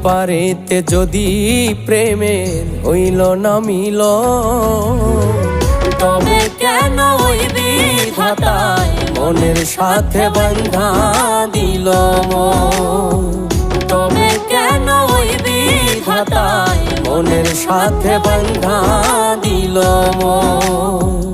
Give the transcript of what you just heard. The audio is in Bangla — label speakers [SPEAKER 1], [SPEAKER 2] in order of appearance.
[SPEAKER 1] পারেতে যদি প্রেমের হইল না মিল, তবে কেন ওই বিধাতায় মনের সাথে বাঁধা দিল মন? তবে কেন ওই বিধাতায় মনের সাথে বাঁধা দিল মন?